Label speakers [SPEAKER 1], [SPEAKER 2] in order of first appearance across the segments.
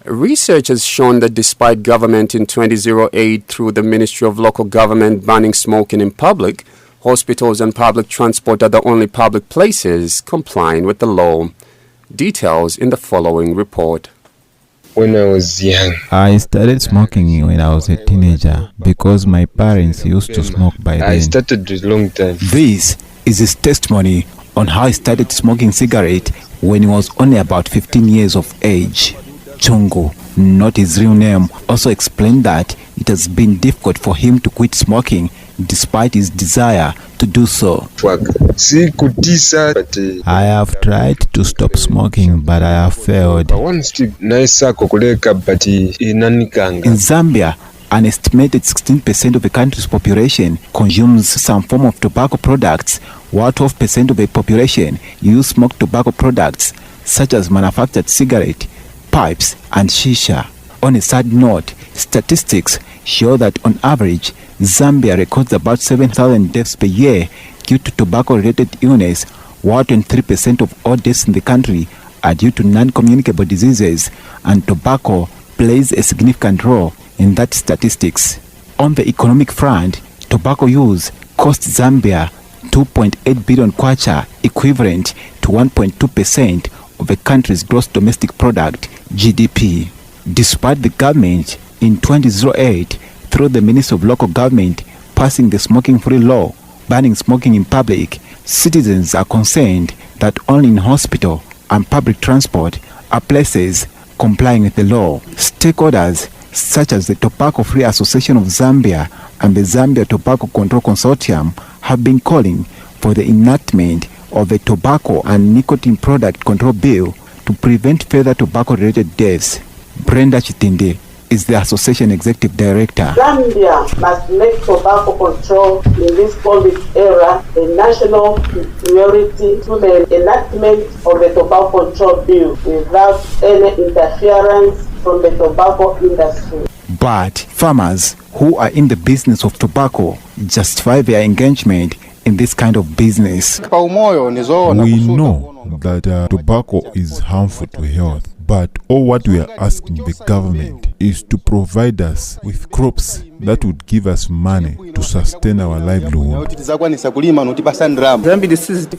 [SPEAKER 1] Research has shown that despite government in 2008 through the Ministry of Local Government banning smoking in public, hospitals and public transport are the only public places complying with the law. Details in the following report.
[SPEAKER 2] When I was young,
[SPEAKER 3] I started smoking when I was a teenager because my parents used to smoke by then.
[SPEAKER 2] I started a long time.
[SPEAKER 4] This is his testimony on how he started smoking cigarette when he was only about 15 years of age. Chongo, not his real name, also explained that it has been difficult for him to quit smoking despite his desire to do so.
[SPEAKER 3] I have tried to stop smoking, but I have failed.
[SPEAKER 2] In
[SPEAKER 4] Zambia, an estimated 16% of the country's population consumes some form of tobacco products, while 12% of the population use smoked tobacco products such as manufactured cigarette, pipes and shisha. On a sad note, statistics show that on average, Zambia records about 7,000 deaths per year due to tobacco-related illness, while 23% of all deaths in the country are due to non-communicable diseases, and tobacco plays a significant role in that statistics. On the economic front, tobacco use costs Zambia 2.8 billion kwacha, equivalent to 1.2% of the country's gross domestic product, GDP. Despite the government in 2008, through the Ministry of Local Government, passing the smoking-free law, banning smoking in public, citizens are concerned that only in hospital and public transport are places complying with the law. Stakeholders such as the Tobacco Free Association of Zambia and the Zambia Tobacco Control Consortium have been calling for the enactment of a tobacco and nicotine product control bill to prevent further tobacco-related deaths. Brenda Chitinde is the association executive director.
[SPEAKER 5] Zambia must make tobacco control in this COVID era a national priority through the enactment of the tobacco control bill without any interference from the tobacco industry.
[SPEAKER 4] But farmers who are in the business of tobacco justify their engagement in this kind of business.
[SPEAKER 3] We know that tobacco is harmful to health, but all what we are asking the government is to provide us with crops that would give us money to sustain our livelihood.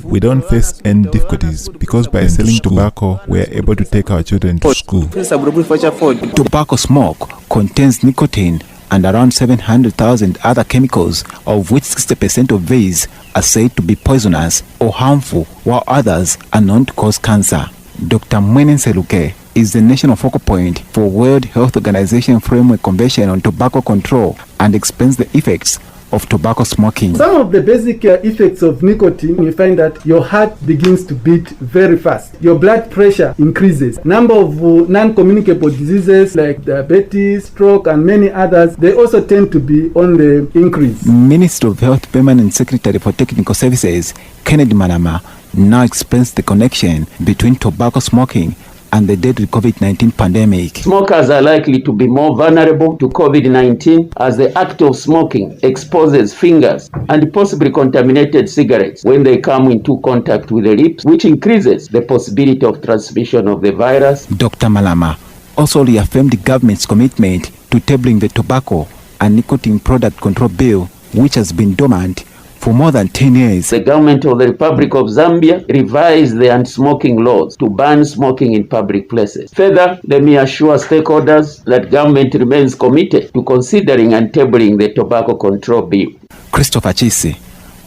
[SPEAKER 3] We don't face any difficulties because by selling tobacco, we are able to take our children to school.
[SPEAKER 4] Tobacco smoke contains nicotine and around 700,000 other chemicals, of which 60% of these are said to be poisonous or harmful, while others are known to cause cancer. Dr. Mwenen Seluke is the national focal point for World Health Organization Framework Convention on Tobacco Control and explains the effects of tobacco smoking.
[SPEAKER 6] Some of the basic effects of nicotine, you find that your heart begins to beat very fast. Your blood pressure increases. Number of non-communicable diseases like diabetes, stroke, and many others, they also tend to be on the increase.
[SPEAKER 4] Minister of Health Permanent Secretary for Technical Services, Kennedy Manama, now explains the connection between tobacco smoking and the deadly COVID-19 pandemic.
[SPEAKER 7] Smokers are likely to be more vulnerable to COVID-19 as the act of smoking exposes fingers and possibly contaminated cigarettes when they come into contact with the lips, which increases the possibility of transmission of the virus.
[SPEAKER 4] Dr. Malama also reaffirmed the government's commitment to tabling the tobacco and nicotine product control bill, which has been dormant for more than 10 years.
[SPEAKER 7] The government of the Republic of Zambia revised the anti-smoking laws to ban smoking in public places. Further, let me assure stakeholders that government remains committed to considering and tabling the tobacco control bill.
[SPEAKER 4] Christopher Chisi,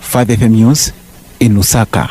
[SPEAKER 4] 5FM News in Lusaka.